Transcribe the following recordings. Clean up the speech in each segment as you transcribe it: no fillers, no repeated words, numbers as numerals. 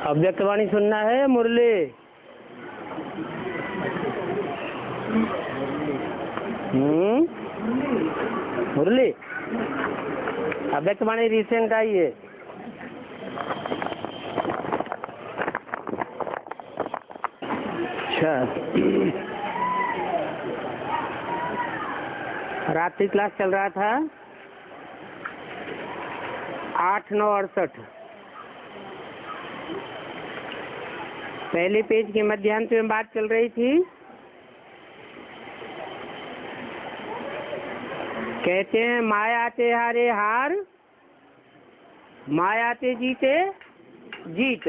अव्यक्तवाणी सुनना है मुरली? मुरली, अव्यक्तवाणी रिसेंट आई है। अच्छा, रात्रि क्लास चल रहा था 8/9/68। पहले पेज के मध्यांश में बात चल रही थी। कहते हैं मायाते हारे हार, मायाते जीते जीत।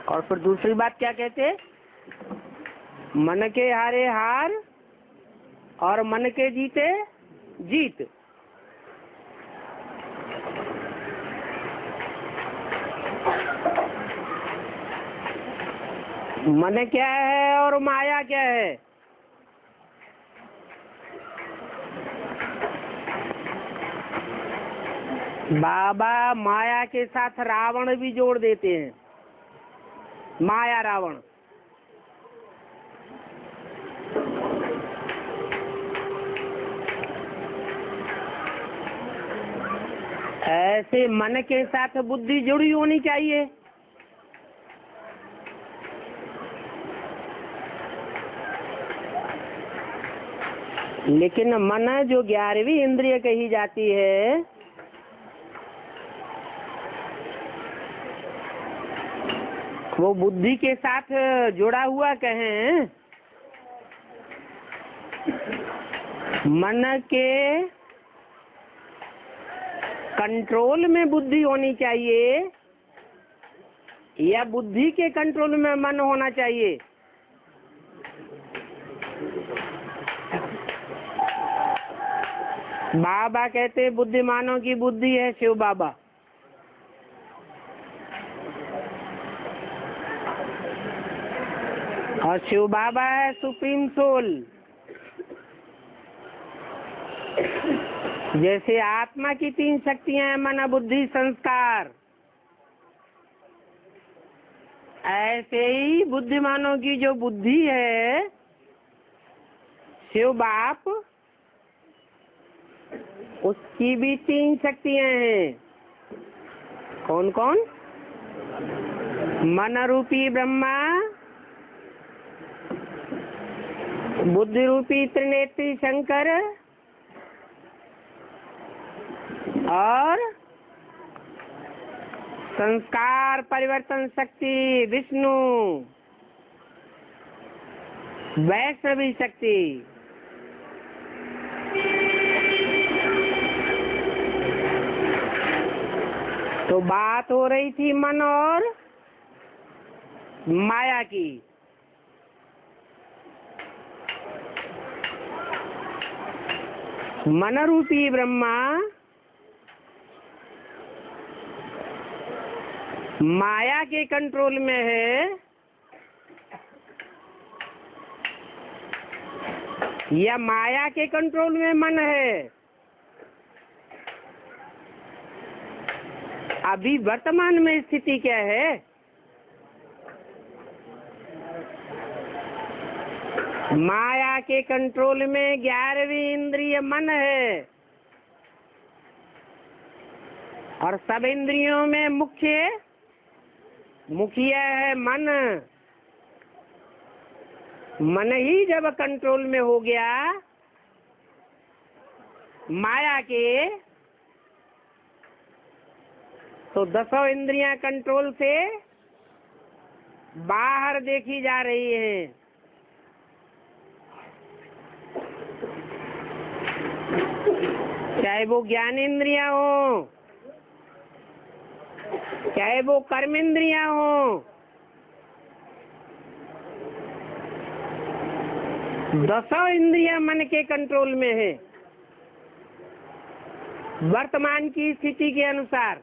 और फिर दूसरी बात क्या कहते? मन के हारे हार और मन के जीते जीत। मन क्या है और माया क्या है? बाबा माया के साथ रावण भी जोड़ देते हैं। माया रावण। ऐसे मन के साथ बुद्धि जुड़ी होनी चाहिए। लेकिन मन जो 11वीं इंद्रिय कही जाती है, वो बुद्धि के साथ जुड़ा हुआ कहें। मन के कंट्रोल में बुद्धि होनी चाहिए या बुद्धि के कंट्रोल में मन होना चाहिए? बाबा कहते बुद्धिमानों की बुद्धि है शिव बाबा। और शिव बाबा है सुप्रीम सोल। जैसे आत्मा की 3 शक्तियां हैं, मन बुद्धि संस्कार, ऐसे ही बुद्धिमानों की जो बुद्धि है, शिव बाप, उसकी भी 3 शक्तियां हैं। कौन कौन? मन रूपी ब्रह्मा, बुद्धि रूपी त्रिनेत्री शंकर और संस्कार परिवर्तन शक्ति विष्णु, वैष्णवी शक्ति। तो बात हो रही थी मन और माया की। मन रूपी ब्रह्मा माया के कंट्रोल में है या माया के कंट्रोल में मन है? अभी वर्तमान में स्थिति क्या है? माया के कंट्रोल में 11वीं इंद्रिय मन है और सब इंद्रियों में मुखिया है मन। मन ही जब कंट्रोल में हो गया माया के, तो 10 इंद्रियां कंट्रोल से बाहर देखी जा रही हैं। चाहे वो ज्ञान इंद्रियां हो, चाहे वो कर्म इंद्रियां हो, 10 इंद्रियां मन के कंट्रोल में है वर्तमान की स्थिति के अनुसार।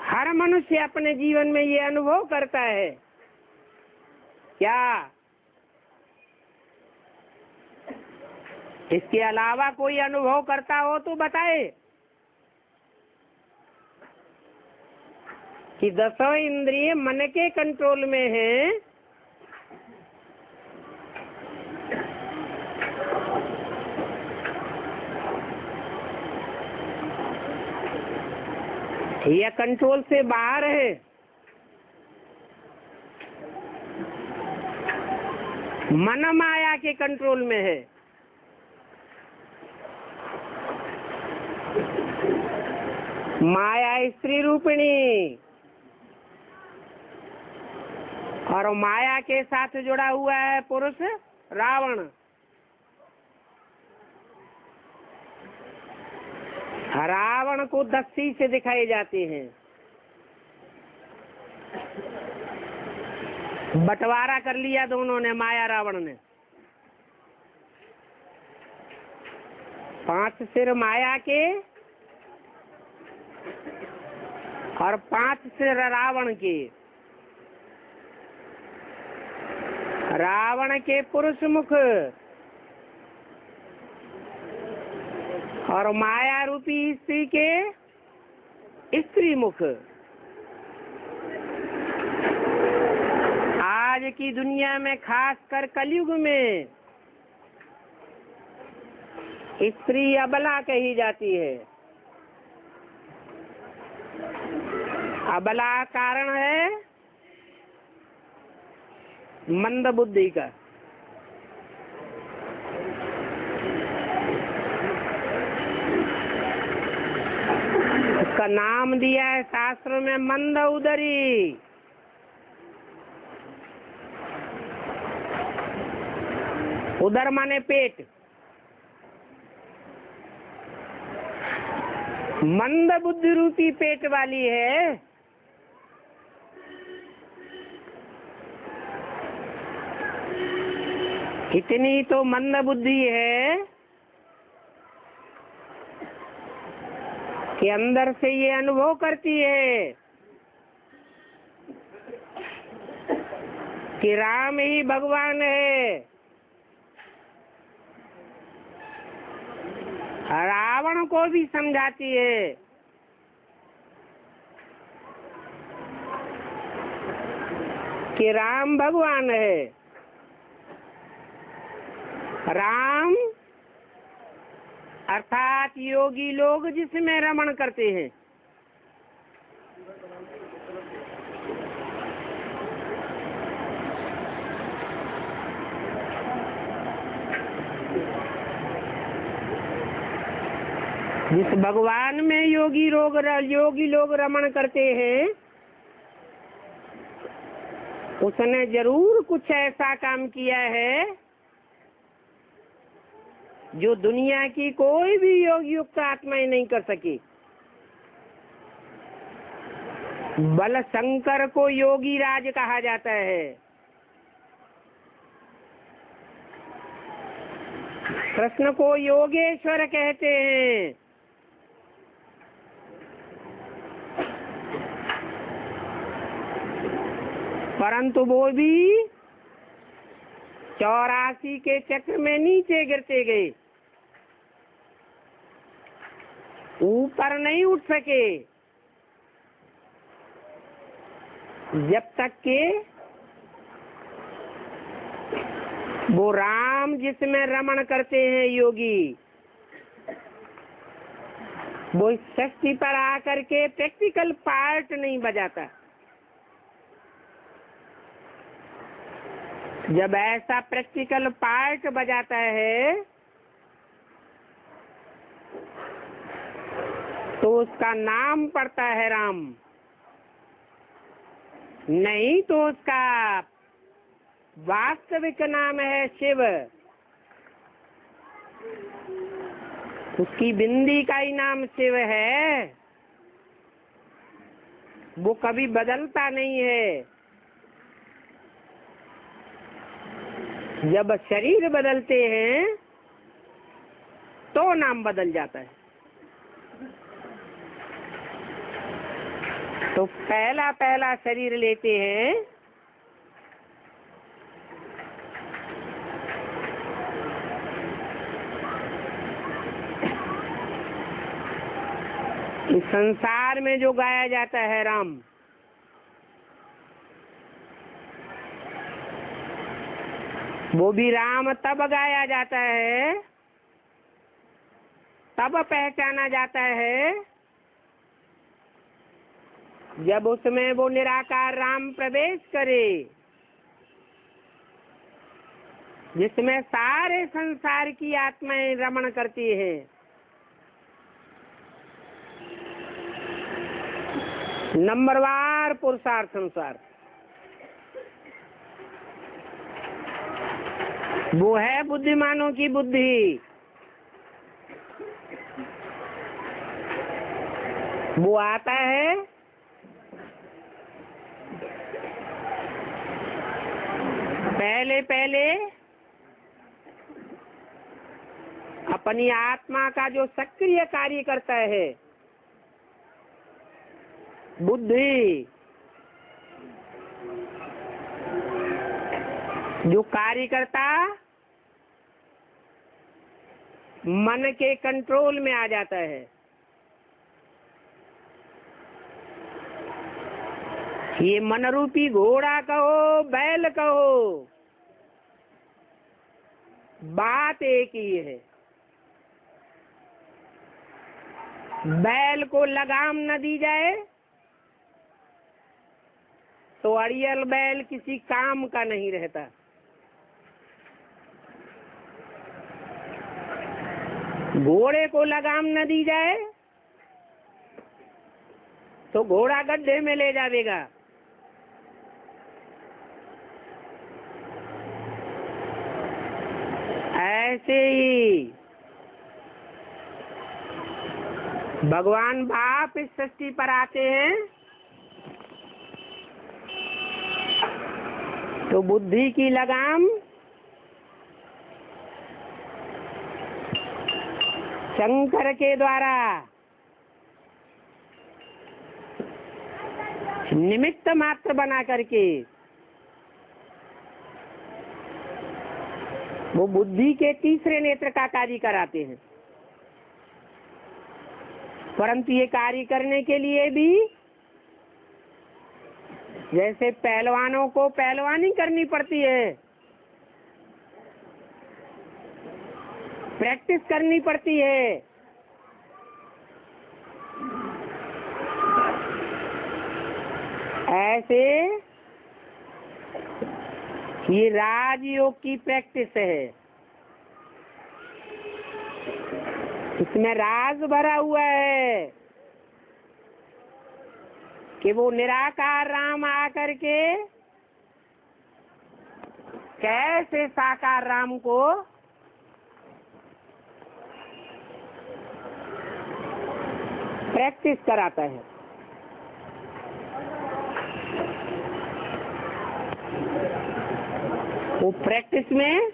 हर मनुष्य अपने जीवन में ये अनुभव करता है क्या? इसके अलावा कोई अनुभव करता हो तो बताए। कि दसों इंद्रिय मन के कंट्रोल में हैं, या कंट्रोल से बाहर है। मन माया के कंट्रोल में है। माया स्त्री रूपिणी और माया के साथ जुड़ा हुआ है पुरुष रावण। रावण को दस्ती से दिखाए जाते हैं। बंटवारा कर लिया दोनों ने, माया रावण ने। 5 सिर माया के और 5 सिर रावण के। रावण के पुरुष मुख और माया रूपी स्त्री के स्त्री मुख। आज की दुनिया में, खासकर कलयुग में, स्त्री अबला कही जाती है। अबला कारण है मंद बुद्धि का। उसका नाम दिया है शास्त्रों में मंद उदरी। उदर माने पेट। मंद बुद्धि रूपी पेट वाली है। इतनी तो मंद बुद्धि है कि अंदर से ये अनुभव करती है कि राम ही भगवान है। रावण को भी समझाती है कि राम भगवान है। राम अर्थात योगी लोग जिसमें रमण करते हैं। जिस भगवान में योगी लोग रमण करते हैं, उसने जरूर कुछ ऐसा काम किया है जो दुनिया की कोई भी योग युक्त आत्माएं नहीं कर सकी। बल शंकर को योगी राज कहा जाता है। कृष्ण को योगेश्वर कहते हैं। परंतु वो भी 84 के चक्र में नीचे गिरते गए, ऊपर नहीं उठ सके जब तक के वो राम जिसमें रमण करते हैं योगी, वो इस शक्ति पर आकर के प्रैक्टिकल पार्ट नहीं बजाता। जब ऐसा प्रैक्टिकल पार्ट बजाता है तो उसका नाम पड़ता है राम, नहीं तो उसका वास्तविक नाम है शिव। उसकी बिंदी का ही नाम शिव है। वो कभी बदलता नहीं है। जब शरीर बदलते हैं तो नाम बदल जाता है। तो पहला शरीर लेते हैं, इस संसार में जो गाया जाता है राम, वो भी राम तब गाया जाता है, तब पहचाना जाता है जब उसमें वो निराकार राम प्रवेश करे, जिसमें सारे संसार की आत्माएं रमण करती है। नंबरवार पुरुषार्थ अनुसार वो है बुद्धिमानों की बुद्धि। वो आता है पहले पहले अपनी आत्मा का जो सक्रिय कार्य करता है बुद्धि, जो कार्यकर्ता मन के कंट्रोल में आ जाता है। ये मन रूपी घोड़ा कहो, बैल कहो, बात एक ही है। बैल को लगाम न दी जाए तो अड़ियल बैल किसी काम का नहीं रहता। घोड़े को लगाम न दी जाए तो घोड़ा गड्ढे में ले जाएगा। ऐसे ही भगवान बाप इस सृष्टि पर आते हैं तो बुद्धि की लगाम शंकर के द्वारा निमित्त मात्र बना करके वो बुद्धि के तीसरे नेत्र का कार्य कराते हैं। परंतु ये कार्य करने के लिए भी जैसे पहलवानों को पहलवानी करनी पड़ती है, प्रैक्टिस करनी पड़ती है, ऐसे ये राजयोग की प्रैक्टिस है। इसमें राज भरा हुआ है कि वो निराकार राम आकर के कैसे साकार राम को प्रैक्टिस कराता है। वो प्रैक्टिस में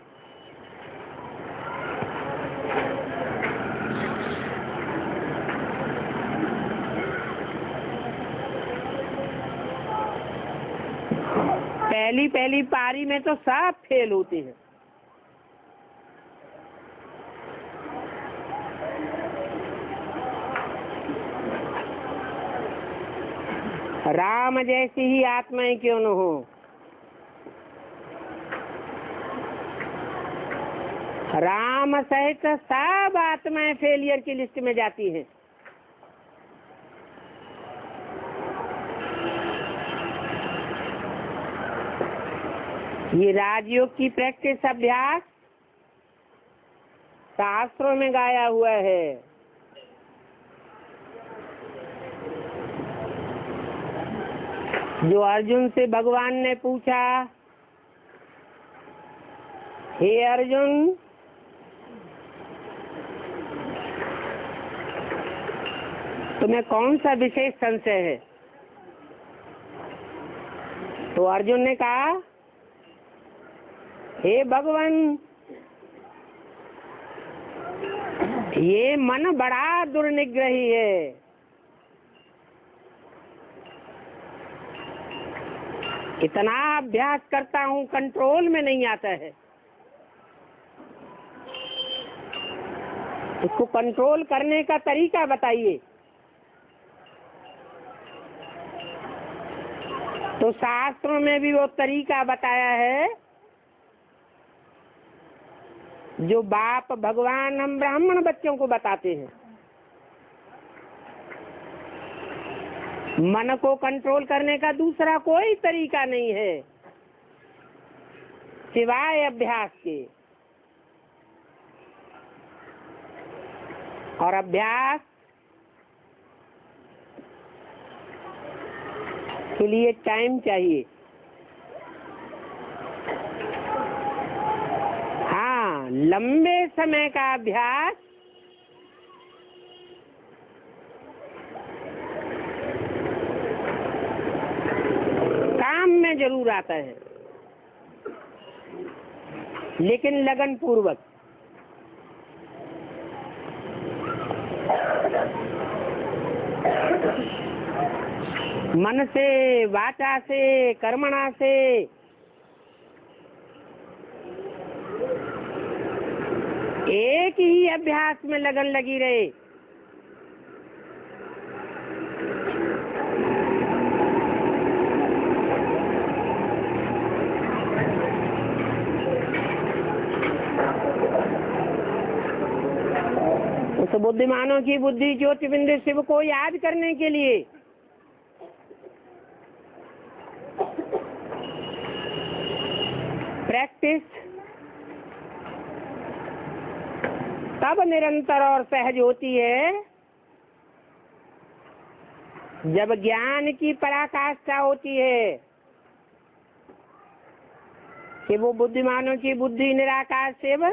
पहली पारी में तो सब फेल होते हैं। राम जैसी ही आत्माएं क्यों न हो, राम सहित सब आत्माएं फेलियर की लिस्ट में जाती हैं। ये राजयोग की प्रैक्टिस अभ्यास शास्त्रों में गाया हुआ है। जो अर्जुन से भगवान ने पूछा, हे अर्जुन, तुम्हें कौन सा विशेष संशय है? तो अर्जुन ने कहा, हे भगवान, ये मन बड़ा दुर्निग्रही है। इतना अभ्यास करता हूँ, कंट्रोल में नहीं आता है। इसको कंट्रोल करने का तरीका बताइए। तो शास्त्रों में भी वो तरीका बताया है जो बाप भगवान हम ब्राह्मण बच्चों को बताते हैं। मन को कंट्रोल करने का दूसरा कोई तरीका नहीं है सिवाय अभ्यास के। और अभ्यास के लिए टाइम चाहिए। हाँ, लंबे समय का अभ्यास काम में जरूर आता है, लेकिन लगन पूर्वक। मन से, वाचा से, कर्मणा से एक ही अभ्यास में लगन लगी रहे। उस बुद्धिमानों की बुद्धि ज्योतिबिंदु शिव को याद करने के लिए प्रैक्टिस तब निरंतर और सहज होती है जब ज्ञान की पराकाष्ठा होती है कि वो बुद्धिमानों की बुद्धि निराकार शिव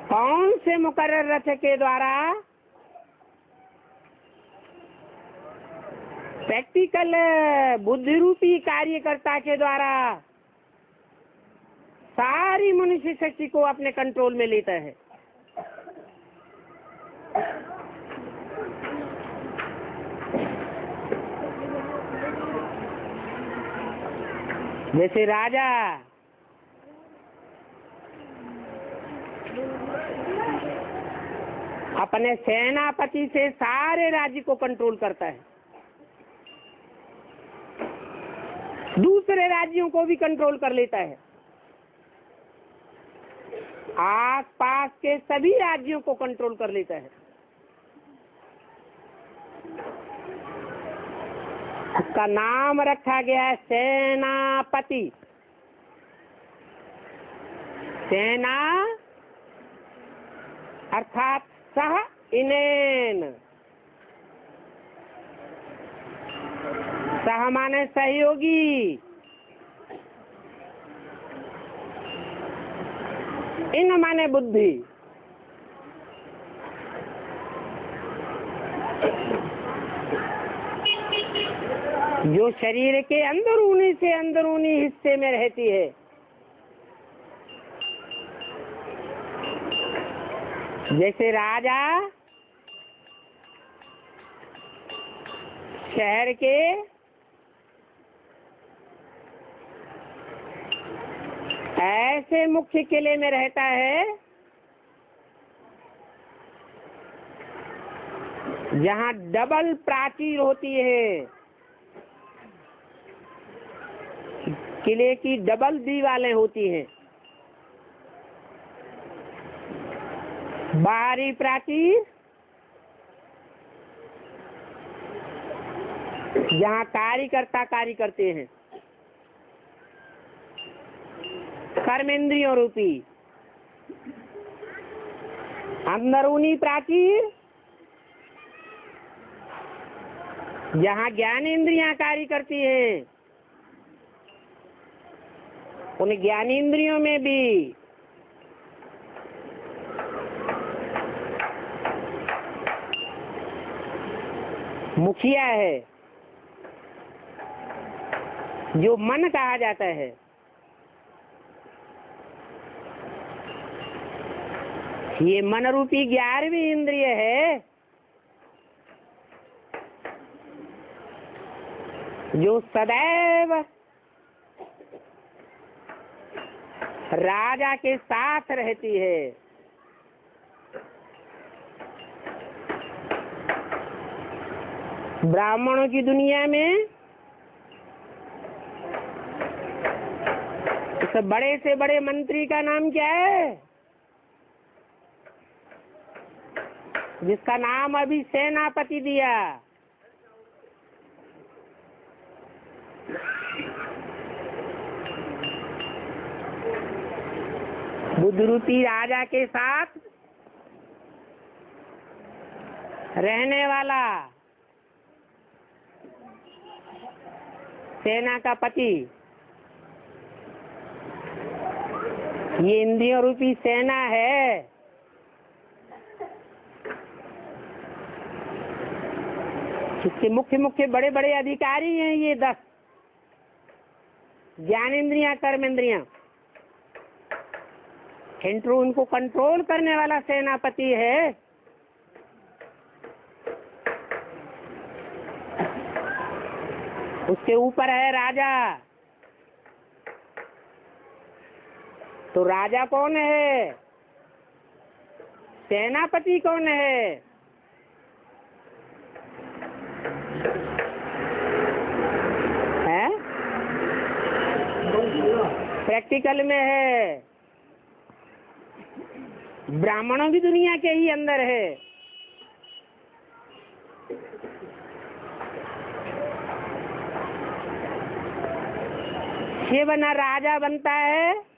कौन से मुकर्रर रथ के द्वारा प्रैक्टिकल बुद्धि रूपी कार्यकर्ता के द्वारा सारी मनुष्य शक्ति को अपने कंट्रोल में लेता है। जैसे राजा अपने सेनापति से सारे राज्य को कंट्रोल करता है, दूसरे राज्यों को भी कंट्रोल कर लेता है, आस पास के सभी राज्यों को कंट्रोल कर लेता है। उसका नाम रखा गया है सेनापति। सेना अर्थात सह इनेन, सह माने सहयोगी, इन माने बुद्धि। जो शरीर के अंदरूनी से अंदरूनी हिस्से में रहती है। जैसे राजा शहर के ऐसे मुख्य किले में रहता है जहाँ डबल प्राचीर होती है, किले की डबल दीवारें होती हैं। बाहरी प्राचीर जहाँ कार्यकर्ता कार्य करते हैं, कर्मेंद्रियों रूपी। अंदरूनी प्राचीर जहाँ ज्ञानेंद्रियां कार्य करती हैं, उन ज्ञानेंद्रियों में भी मुखिया है जो मन कहा जाता है। ये मन रूपी 11वीं इंद्रिय है जो सदैव राजा के साथ रहती है। ब्राह्मणों की दुनिया में उस बड़े से बड़े मंत्री का नाम क्या है, जिसका नाम अभी सेनापति दिया? बुद्ध रूपी राजा के साथ रहने वाला सेना का पति, ये इंद्रियों रूपी सेना है। इसके मुख्य मुख्य बड़े बड़े अधिकारी हैं ये 10 ज्ञानेंद्रियां, कर्मेंद्रियां। किंतु उनको कंट्रोल करने वाला सेनापति है। उसके ऊपर है राजा। तो राजा कौन है, सेनापति कौन है? प्रैक्टिकल में है, ब्राह्मणों की दुनिया के ही अंदर है। शिव न राजा बनता है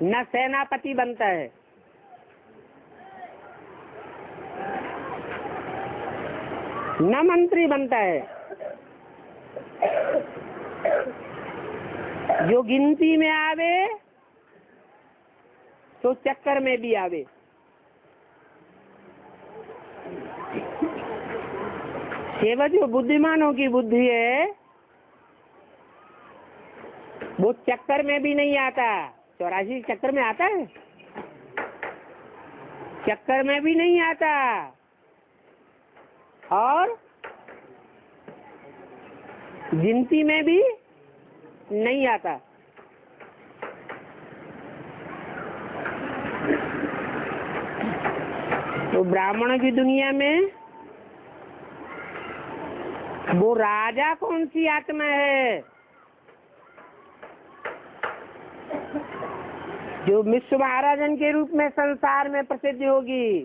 न सेनापति बनता है। न मंत्री बनता है। जो गिनती में आवे तो चक्कर में भी आवे। शिव जो बुद्धिमानों की बुद्धि है वो चक्कर में भी नहीं आता। 84 चक्कर में आता है, चक्कर में भी नहीं आता और गिनती में भी नहीं आता। तो ब्राह्मणों की दुनिया में वो राजा कौन सी आत्मा है जो विश्व महाराजन के रूप में संसार में प्रसिद्ध होगी?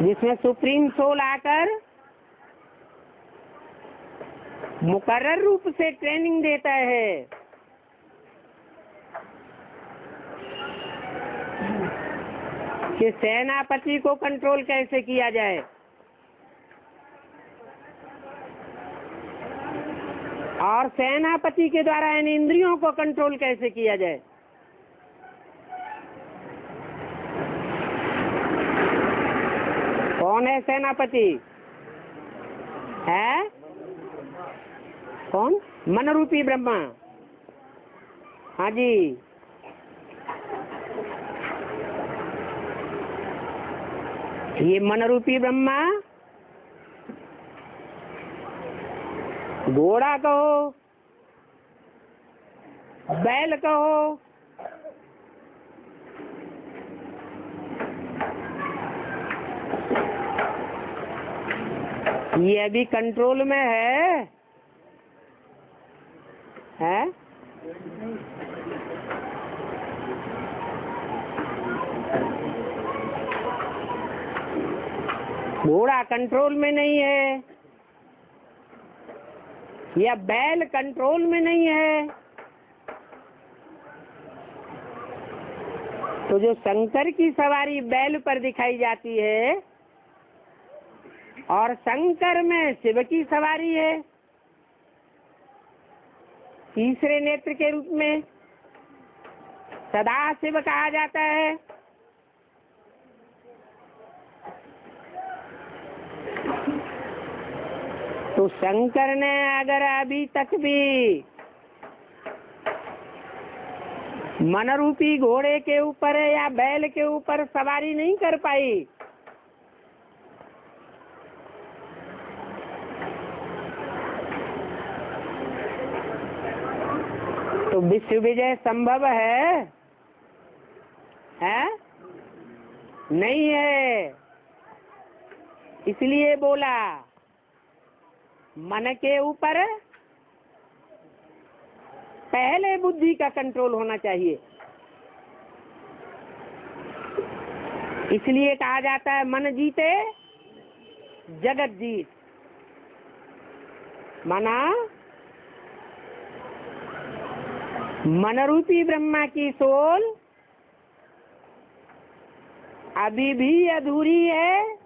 जिसमें सुप्रीम सोल आकर मुकर्रर रूप से ट्रेनिंग देता है। कि सेनापति को कंट्रोल कैसे किया जाए और सेनापति के द्वारा इन इंद्रियों को कंट्रोल कैसे किया जाए। कौन है सेनापति? है कौन? मन रूपी ब्रह्मा। हाँ जी, ये मन रूपी ब्रह्मा घोड़ा कहो, बैल कहो, ये अभी कंट्रोल में है? घोड़ा कंट्रोल में नहीं है या बैल कंट्रोल में नहीं है। तो जो शंकर की सवारी बैल पर दिखाई जाती है और शंकर में शिव की सवारी है तीसरे नेत्र के रूप में, सदा शिव कहा जाता है। तो शंकर ने अगर अभी तक भी मन रूपी घोड़े के ऊपर या बैल के ऊपर सवारी नहीं कर पाई तो विश्व विजय संभव है? नहीं है, इसलिए बोला मन के ऊपर पहले बुद्धि का कंट्रोल होना चाहिए। इसलिए कहा जाता है मन जीते जगत जीत। माना मन रूपी ब्रह्मा की सोल अभी भी अधूरी है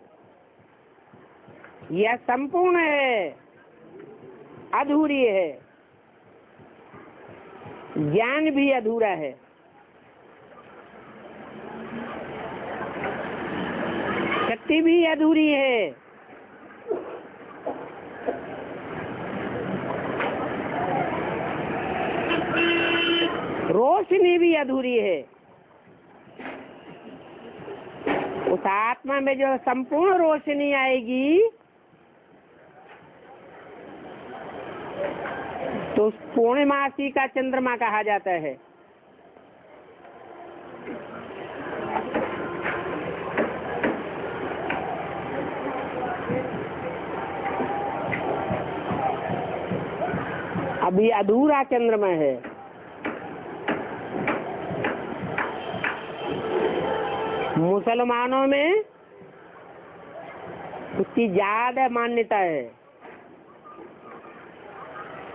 या संपूर्ण है? अधूरी है। ज्ञान भी अधूरा है। शक्ति भी अधूरी है। रोशनी भी अधूरी है। उस आत्मा में जो संपूर्ण रोशनी आएगी तो उस पूर्णिमासी का चंद्रमा कहा जाता है। अभी अधूरा चंद्रमा है। मुसलमानों में उसकी ज्यादा मान्यता है।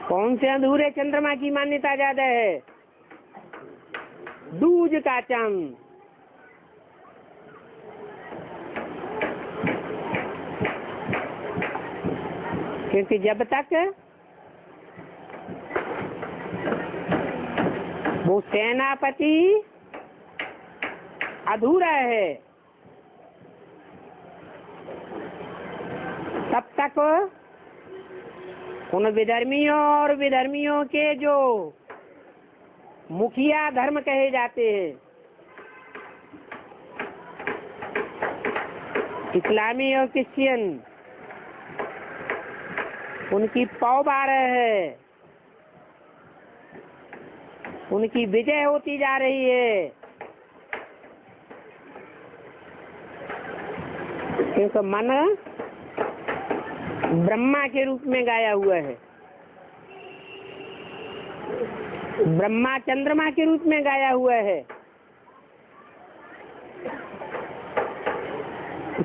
कौन से अधूरे चंद्रमा की मान्यता ज्यादा है? दूज का चंद। क्योंकि जब तक वो सेनापति अधूरा है तब तक उन विधर्मियों और विधर्मियों के जो मुखिया धर्म कहे जाते हैं, इस्लामी और क्रिश्चियन, उनकी पौबारह है, उनकी विजय होती जा रही है। क्योंकि मन ब्रह्मा के रूप में गाया हुआ है, ब्रह्मा चंद्रमा के रूप में गाया हुआ है।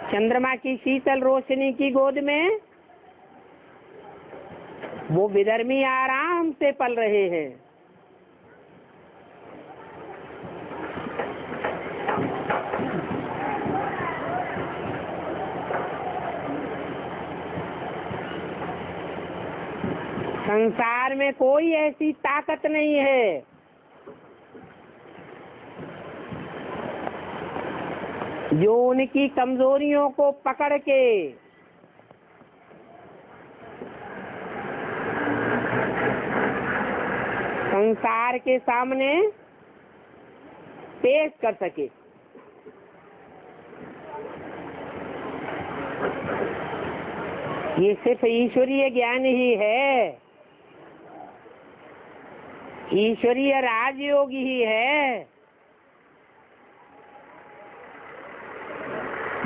चंद्रमा की शीतल रोशनी की गोद में वो विधर्मी आराम से पल रहे हैं। संसार में कोई ऐसी ताकत नहीं है जो उनकी कमजोरियों को पकड़ के संसार के सामने पेश कर सके। ये सिर्फ ईश्वरीय ज्ञान ही है, ईश्वरीय राजयोग ही है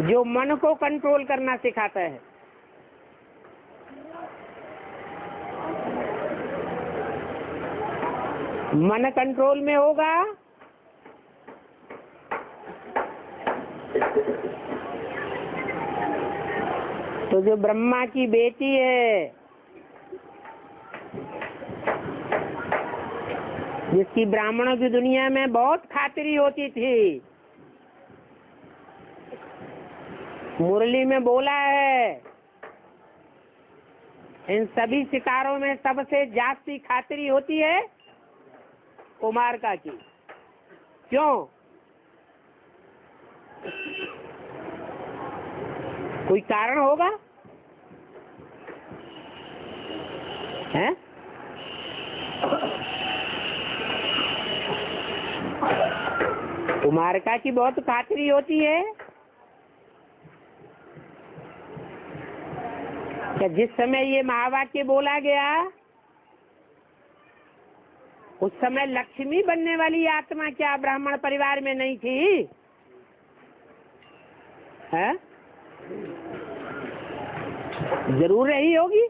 जो मन को कंट्रोल करना सिखाता है। मन कंट्रोल में होगा तो जो ब्रह्मा की बेटी है, जिसकी ब्राह्मणों की दुनिया में बहुत खातिरी होती थी, मुरली में बोला है इन सभी सितारों में सबसे जास्ती खातिरी होती है कुमारका की। क्यों? कोई कारण होगा? हैं? कुमारका की बहुत खातिरी होती है कि जिस समय ये महावाक्य बोला गया उस समय लक्ष्मी बनने वाली आत्मा क्या ब्राह्मण परिवार में नहीं थी? है? जरूर रही होगी।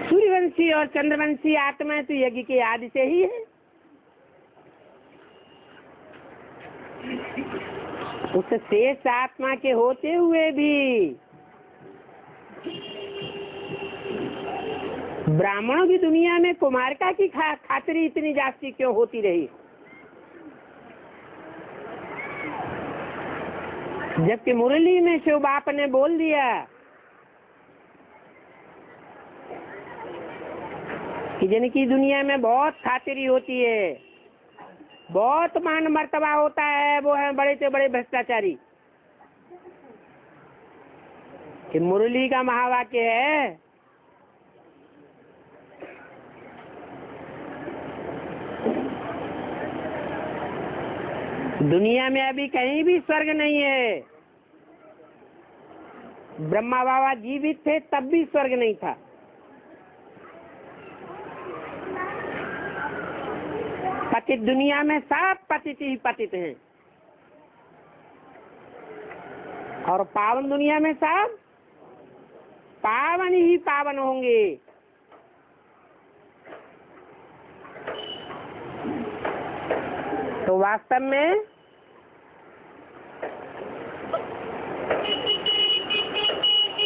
सूर्यवंशी और चंद्रवंशी आत्मा तो यज्ञ के आदि से ही है। उस शेष आत्मा के होते हुए भी ब्राह्मणों की दुनिया में कुमारिका की खातिरी इतनी जास्ती क्यों होती रही? जबकि मुरली में शिव बाप ने बोल दिया कि जिनकी दुनिया में बहुत खातिरी होती है, बहुत मान मर्तबा होता है, वो है बड़े से बड़े भ्रष्टाचारी। कि मुरली का महावाक्य है, दुनिया में अभी कहीं भी स्वर्ग नहीं है। ब्रह्मा बाबा जीवित थे तब भी स्वर्ग नहीं था। पतित दुनिया में सब पतित ही पतित हैं, और पावन दुनिया में सब पावन ही पावन होंगे। तो वास्तव में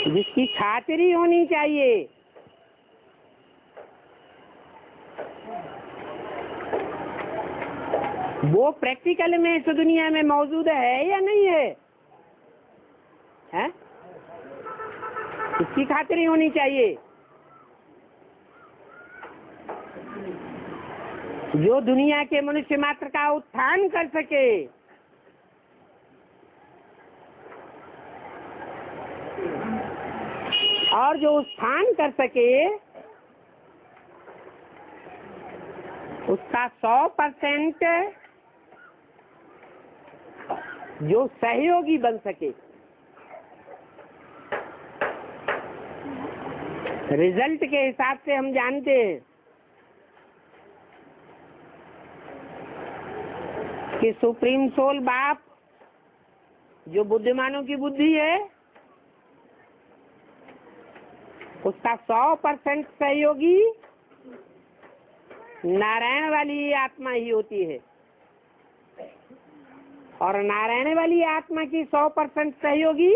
जिसकी खातिरी होनी चाहिए वो प्रैक्टिकल में इस दुनिया में मौजूद है या नहीं है? हैं? इसकी खातिरी होनी चाहिए। जो दुनिया के मनुष्य मात्र का उत्थान कर सके, और जो उत्थान कर सके उसका 100% जो सहयोगी बन सके। रिजल्ट के हिसाब से हम जानते हैं कि सुप्रीम सोल बाप जो बुद्धिमानों की बुद्धि है उसका 100% सहयोगी नारायण वाली आत्मा ही होती है, और नारायण वाली आत्मा की 100% सहयोगी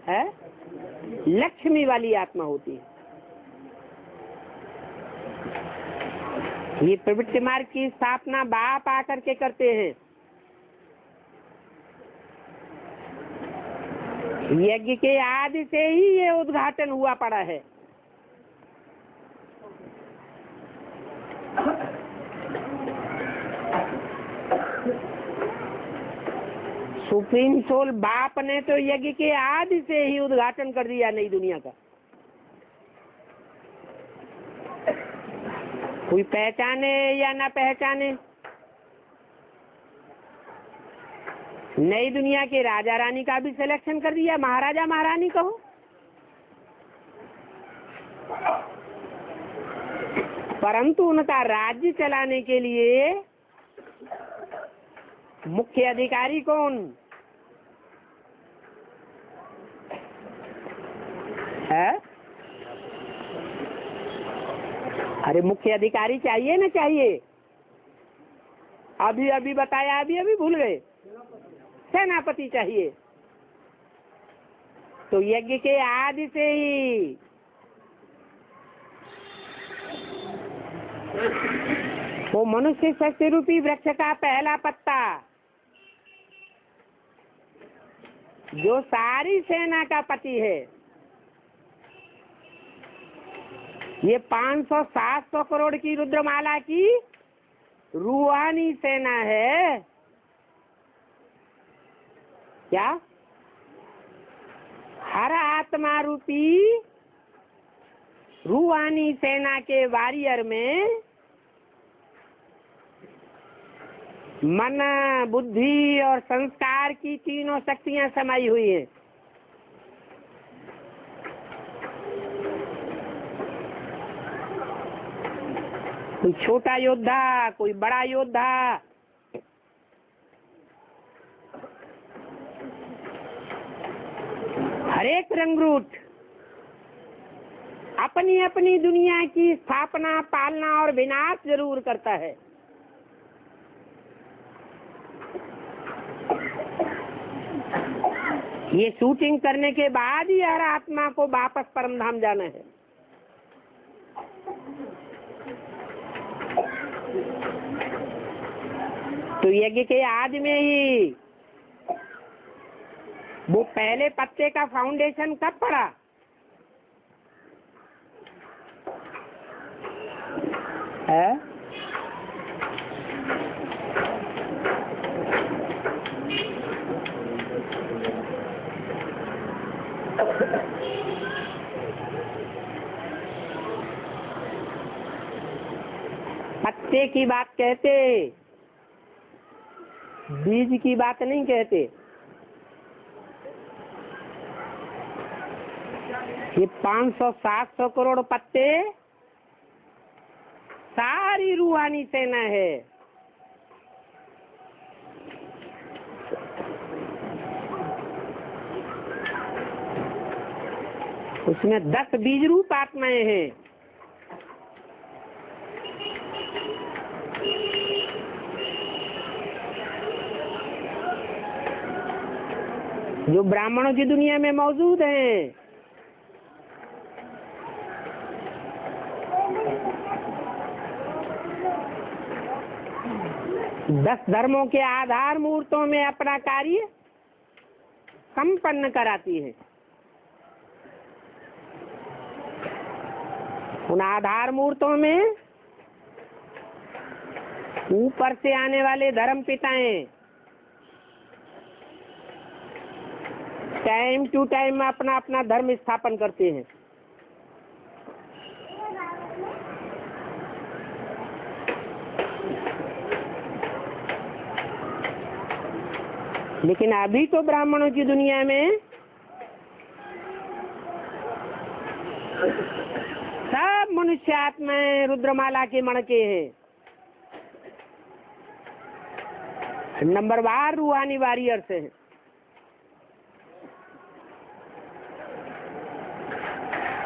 है लक्ष्मी वाली आत्मा होती है। ये प्रवृत्ति मार्ग की स्थापना बाप आकर के करते हैं। यज्ञ के आदि से ही ये उद्घाटन हुआ पड़ा है। सुप्रीम सोल बाप ने तो यज्ञ के आदि से ही उद्घाटन कर दिया नई दुनिया का। कोई पहचाने या ना पहचाने, नई दुनिया के राजा रानी का भी सिलेक्शन कर दिया, महाराजा महारानी कहो। परंतु उनका राज्य चलाने के लिए मुख्य अधिकारी कौन है? अरे मुख्य अधिकारी चाहिए ना चाहिए? अभी अभी बताया, अभी अभी भूल गए। सेनापति चाहिए। तो यज्ञ के आदि से ही वो मनुष्य शक्ति रूपी वृक्ष का पहला पत्ता जो सारी सेना का पति है, ये 500-700 करोड़ की रुद्रमाला की रूहानी सेना है। क्या? हर आत्मा रूपी रूहानी सेना के वॉरियर में मन, बुद्धि और संस्कार की तीनों शक्तियां समाई हुई हैं। कोई छोटा योद्धा, कोई बड़ा योद्धा। हर एक रंगरूट अपनी अपनी दुनिया की स्थापना, पालना और विनाश जरूर करता है। ये शूटिंग करने के बाद ही हर आत्मा को वापस परमधाम जाना है। तो यज्ञ के आदि में ही वो पहले पत्ते का फाउंडेशन कब पड़ा? है? पत्ते की बात कहते, बीज की बात नहीं कहते। ये 500-700 करोड़ पत्ते सारी रूहानी सेना है। उसमें 10 बीज रूप आत्माएं हैं। जो ब्राह्मणों की दुनिया में मौजूद हैं। दस धर्मों के आधार मूर्तों में अपना कार्य संपन्न कराती है। उन आधार मूर्तों में ऊपर से आने वाले धर्म पिताएं टाइम टू टाइम अपना अपना धर्म स्थापन करते हैं। लेकिन अभी तो ब्राह्मणों की दुनिया में सब मनुष्य आत्माएं रुद्रमाला के मणके हैं। नंबरवार रूहानी वॉरियर्स हैं।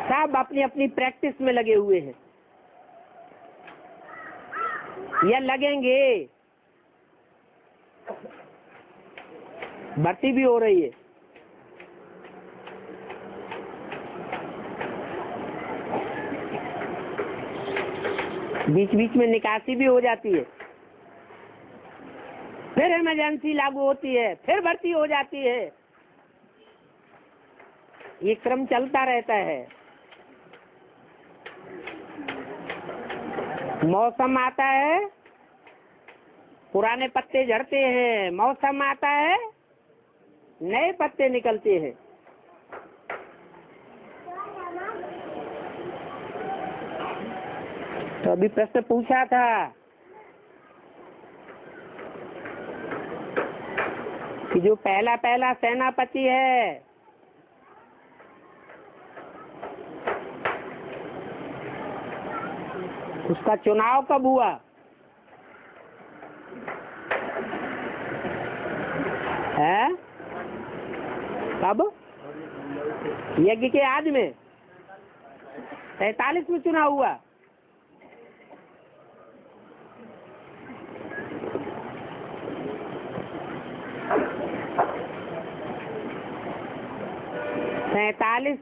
सब अपनी अपनी प्रैक्टिस में लगे हुए हैं या लगेंगे। भर्ती भी हो रही है। बीच बीच में निकासी भी हो जाती है, फिर इमरजेंसी लागू होती है, फिर भर्ती हो जाती है। ये क्रम चलता रहता है। मौसम आता है, पुराने पत्ते झड़ते हैं। मौसम आता है, नए पत्ते निकलते हैं। तो अभी प्रश्न पूछा था कि जो पहला पहला सेनापति है उसका चुनाव कब हुआ? है कब? यज्ञ के आदि में 43 में चुनाव हुआ।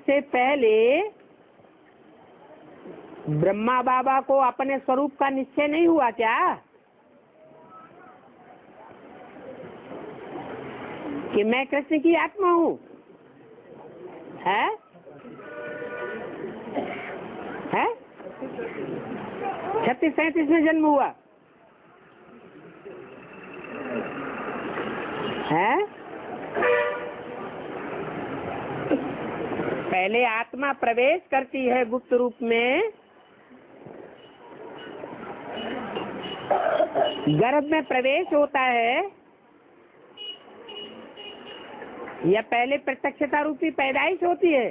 से पहले ब्रह्मा बाबा को अपने स्वरूप का निश्चय नहीं हुआ क्या कि मैं कृष्ण की आत्मा हूँ? है 36-37 में जन्म हुआ है। पहले आत्मा प्रवेश करती है गुप्त रूप में, गर्भ में प्रवेश होता है, या पहले प्रत्यक्षता रूपी पैदाइश होती है?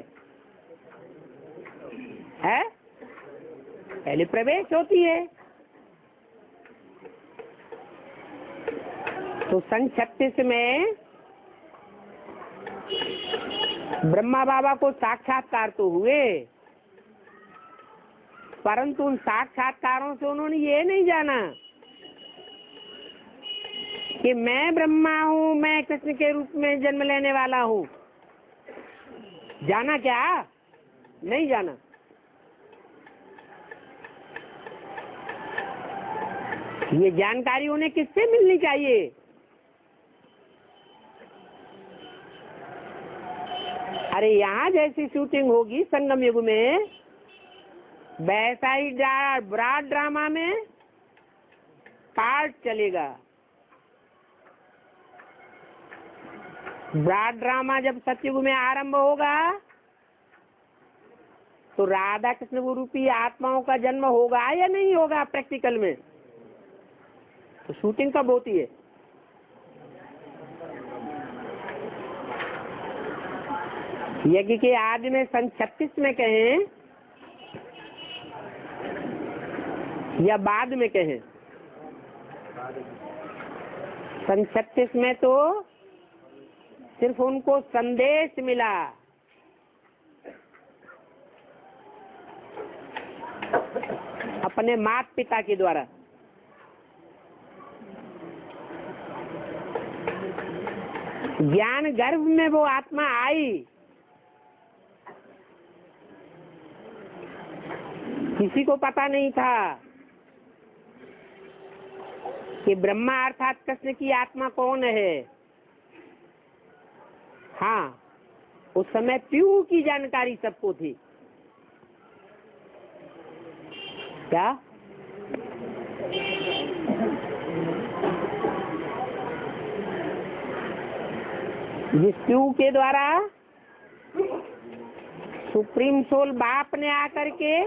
पहले प्रवेश होती है। तो सन 36 में ब्रह्मा बाबा को साक्षात्कार तो हुए, परंतु उन साक्षात्कारों से उन्होंने ये नहीं जाना कि मैं ब्रह्मा हूँ, मैं कृष्ण के रूप में जन्म लेने वाला हूँ। जाना क्या? नहीं जाना। ये जानकारी उन्हें किससे मिलनी चाहिए? अरे यहाँ जैसी शूटिंग होगी संगम युग में, वैसा ही ब्रॉड ड्रामा में पार्ट चलेगा। ब्रॉड ड्रामा जब सतयुग में आरंभ होगा तो राधा कृष्ण रूपी आत्माओं का जन्म होगा या नहीं होगा प्रैक्टिकल में? तो शूटिंग कब होती है? यज्ञ के आदि में सन 36 में कहें या बाद में कहें? सन 36 में तो सिर्फ उनको संदेश मिला, अपने माता पिता के द्वारा। ज्ञान गर्भ में वो आत्मा आई, किसी को पता नहीं था कि ब्रह्मा अर्थात कृष्ण की आत्मा कौन है। हाँ, उस समय प्यू की जानकारी सबको थी। क्या? जिस प्यू के द्वारा सुप्रीम सोल बाप ने आकर के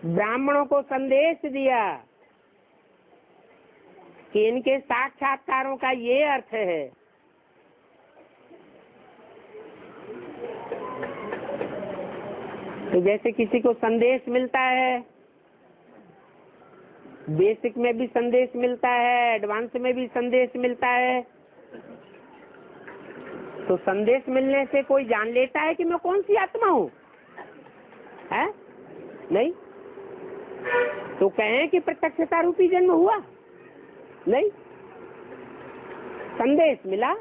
ब्राह्मणों को संदेश दिया कि इनके साक्षात्कारों का ये अर्थ है। तो जैसे किसी को संदेश मिलता है, बेसिक में भी संदेश मिलता है, एडवांस में भी संदेश मिलता है, तो संदेश मिलने से कोई जान लेता है कि मैं कौन सी आत्मा हूँ? है नहीं? तो कहें कि प्रत्यक्षता रूपी जन्म हुआ? नहीं, संदेश मिला।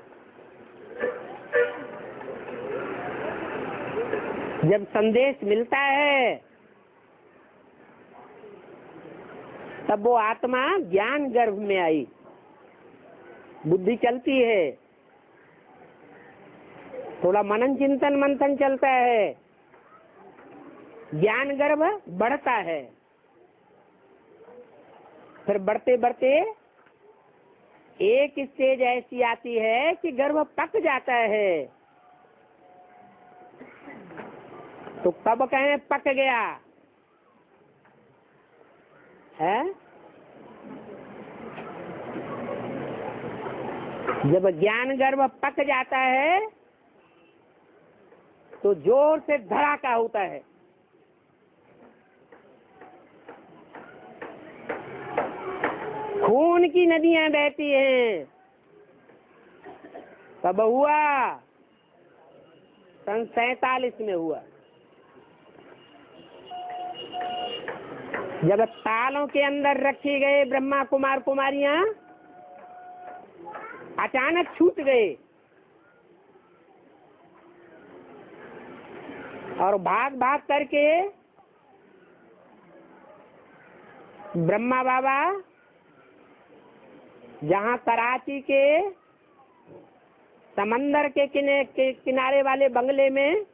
जब संदेश मिलता है तब वो आत्मा ज्ञान गर्भ में आई, बुद्धि चलती है, थोड़ा मनन चिंतन मंथन चलता है, ज्ञान गर्भ बढ़ता है, फिर बढ़ते बढ़ते एक स्टेज ऐसी आती है कि गर्भ पक जाता है। तो कब कहें पक गया है? जब ज्ञान गर्भ पक जाता है तो जोर से धड़ाका होता है। खून की नदियां बहती हैं। कब हुआ? सन 47 में हुआ, जब तालों के अंदर रखे गए ब्रह्मा कुमार कुमारियां अचानक छूट गए और भाग भाग करके ब्रह्मा बाबा जहाँ कराची के समंदर के किनारे वाले बंगले में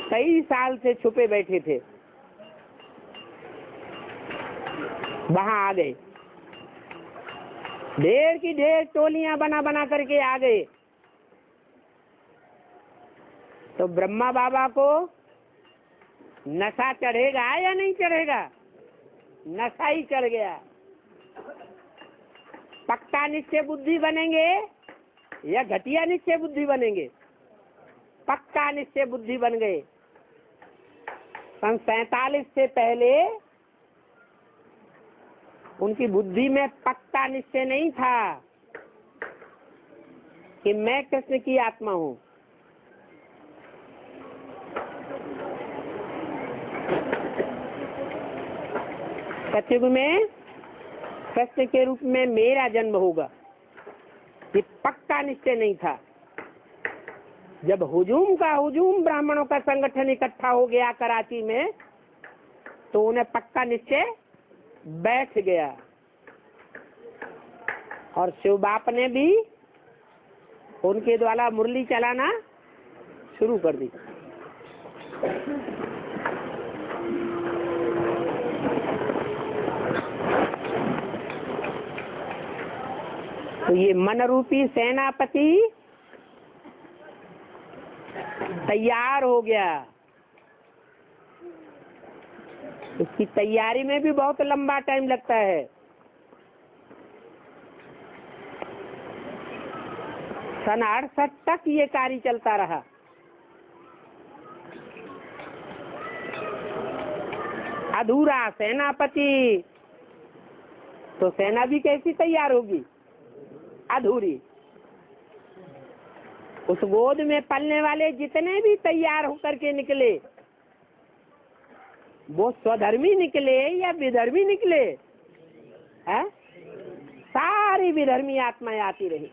कई साल से छुपे बैठे थे, वहां आ गए। ढेर की ढेर टोलियां बना बना करके आ गए। तो ब्रह्मा बाबा को नशा चढ़ेगा या नहीं चढ़ेगा? नशा ही चढ़ गया। पक्का निश्चय बुद्धि बनेंगे या घटिया निश्चय बुद्धि बनेंगे? पक्का निश्चय बुद्धि बन गए। सन 47 से पहले उनकी बुद्धि में पक्का निश्चय नहीं था कि मैं कृष्ण की आत्मा हूँ। सतयुग में कृष्ण के रूप में मेरा जन्म होगा, ये पक्का निश्चय नहीं था। जब हुजूम का हुजूम ब्राह्मणों का संगठन इकट्ठा हो गया कराची में, तो उन्हें पक्का निश्चय बैठ गया और शिव बाप ने भी उनके द्वारा मुरली चलाना शुरू कर दी। तो ये मन रूपी सेनापति तैयार हो गया। इसकी तैयारी में भी बहुत लंबा टाइम लगता है। सन 68 तक ये कार्य चलता रहा। अधूरा सेनापति, तो सेना भी कैसी तैयार होगी? अधूरी। उस गोद में पलने वाले जितने भी तैयार होकर के निकले, वो स्वधर्मी निकले या विधर्मी निकले? है? सारी विधर्मी आत्माएं आती रही।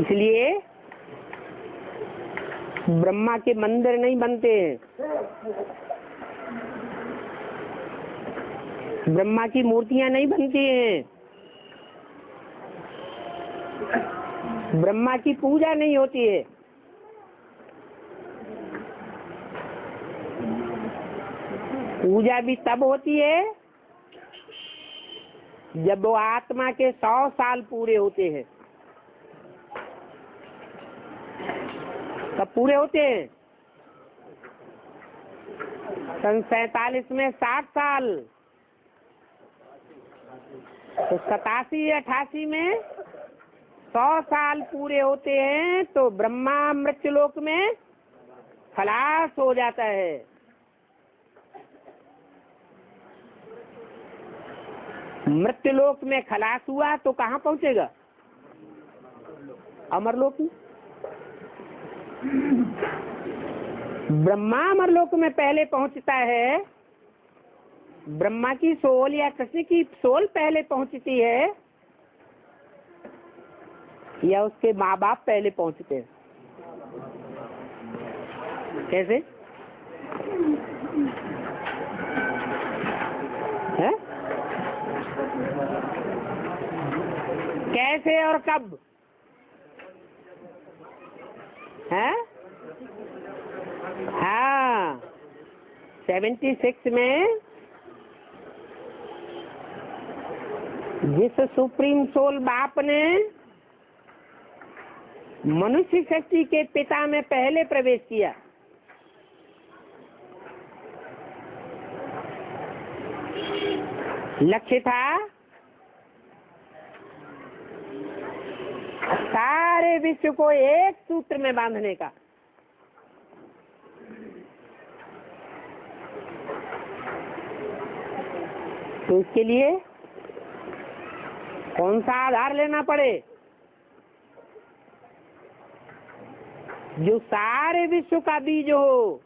इसलिए ब्रह्मा के मंदिर नहीं बनते हैं, ब्रह्मा की मूर्तियां नहीं बनती हैं, ब्रह्मा की पूजा नहीं होती है। पूजा भी तब होती है जब वो आत्मा के 100 साल पूरे होते हैं। कब पूरे होते हैं? सन 47 में 60 साल, तो 87-88 में 100 साल पूरे होते हैं, तो ब्रह्मा मृत्युलोक में खलास हो जाता है। मृत्युलोक में खलास हुआ तो कहाँ पहुंचेगा? अमरलोक में। ब्रह्मा अमरलोक में पहले पहुंचता है, ब्रह्मा की सोल या कृष्ण की सोल पहले पहुंचती है, या उसके माँ बाप पहले पहुंचते हैं? कैसे है? कैसे और कब है? हाँ, 76 में जिस सुप्रीम सोल बाप ने मनुष्य शक्ति के पिता में पहले प्रवेश किया, लक्ष्य था सारे विश्व को एक सूत्र में बांधने का। तो इसके लिए कौन सा आधार लेना पड़े? जो सारे विश्व का बीज हो,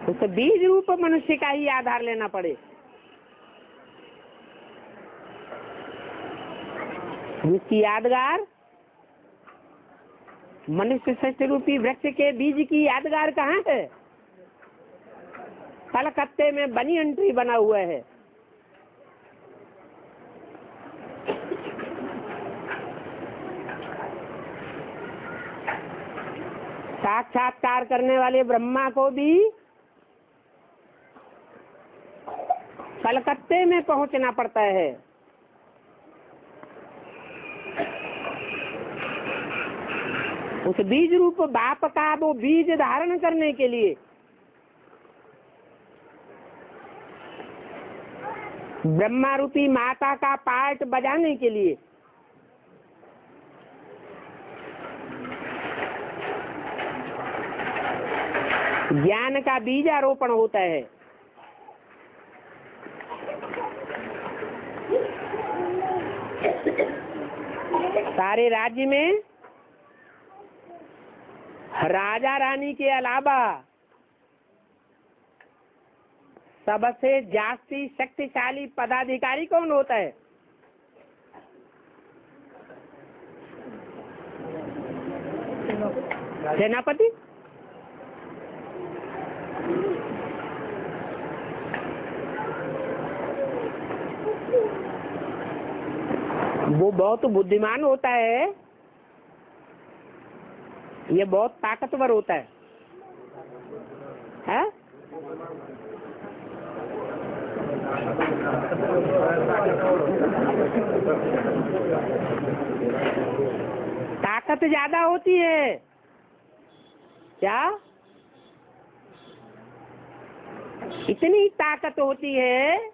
उस बीज रूप मनुष्य का ही आधार लेना पड़े, जिसकी यादगार मनुष्य सृष्टि रूपी वृक्ष के बीज की यादगार कहाँ है? कलकत्ते में बनी एंट्री बना हुआ है। साक्षात्कार करने वाले ब्रह्मा को भी कलकत्ते में पहुंचना पड़ता है। उस बीज रूप बाप का वो बीज धारण करने के लिए ब्रह्मा रूपी माता का पार्ट बजाने के लिए ज्ञान का बीजारोपण होता है। सारे राज्य में राजा रानी के अलावा सबसे जास्ती शक्तिशाली पदाधिकारी कौन होता है? सेनापति। वो बहुत बुद्धिमान होता है, ये बहुत ताकतवर होता है, है? ताकत ज्यादा होती है क्या? इतनी ताकत होती है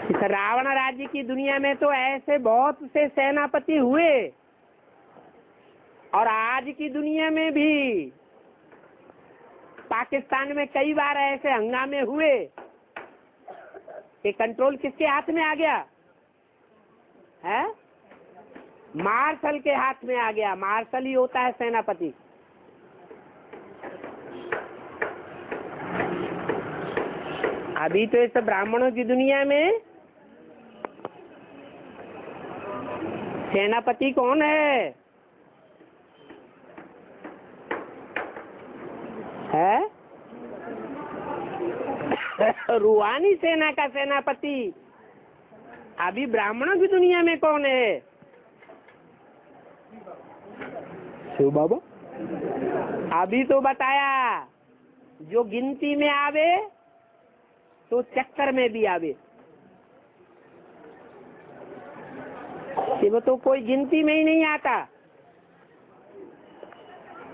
इस रावण राज्य की दुनिया में तो ऐसे बहुत से सेनापति हुए, और आज की दुनिया में भी पाकिस्तान में कई बार ऐसे हंगामे हुए कि कंट्रोल किसके हाथ में आ गया है? मार्शल के हाथ में आ गया। मार्शल ही होता है सेनापति। अभी तो इस ब्राह्मणों की दुनिया में सेनापति कौन है? रूहानी सेना का सेनापति अभी ब्राह्मणों की दुनिया में कौन है? शिव बाबा। अभी तो बताया, जो गिनती में आवे तो चक्कर में भी आवे। शिव तो कोई गिनती में ही नहीं आता,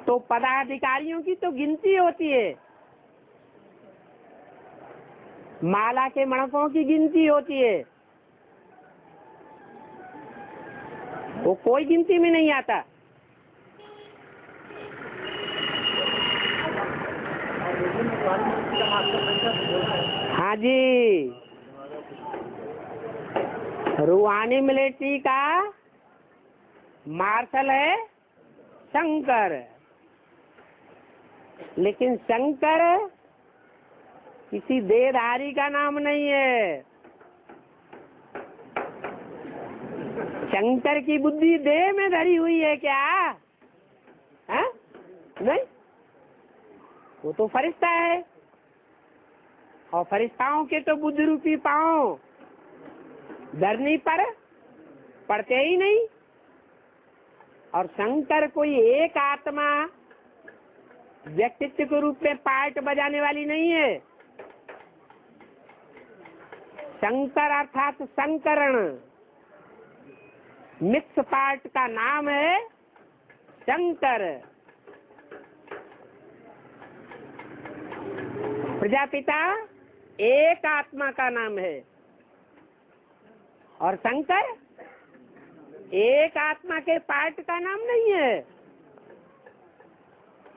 तो पदाधिकारियों की तो गिनती होती है, माला के मणकों की गिनती होती है, वो कोई गिनती में नहीं आता। हाँ जी, रूहानी मिलिट्री का मार्शल है शंकर, लेकिन शंकर किसी देहधारी का नाम नहीं है। शंकर की बुद्धि देह में धरी हुई है क्या? है? नहीं, वो तो फरिश्ता है, और फरिश्ताओं के तो बुद्धि रूपी पांव धरनी पर पड़ते ही नहीं। और शंकर कोई एक आत्मा व्यक्तित्व के रूप में पार्ट बजाने वाली नहीं है। शंकर अर्थात संकरण, मिक्स पार्ट का नाम है शंकर। प्रजापिता एक आत्मा का नाम है, और शंकर एक आत्मा के पार्ट का नाम नहीं है,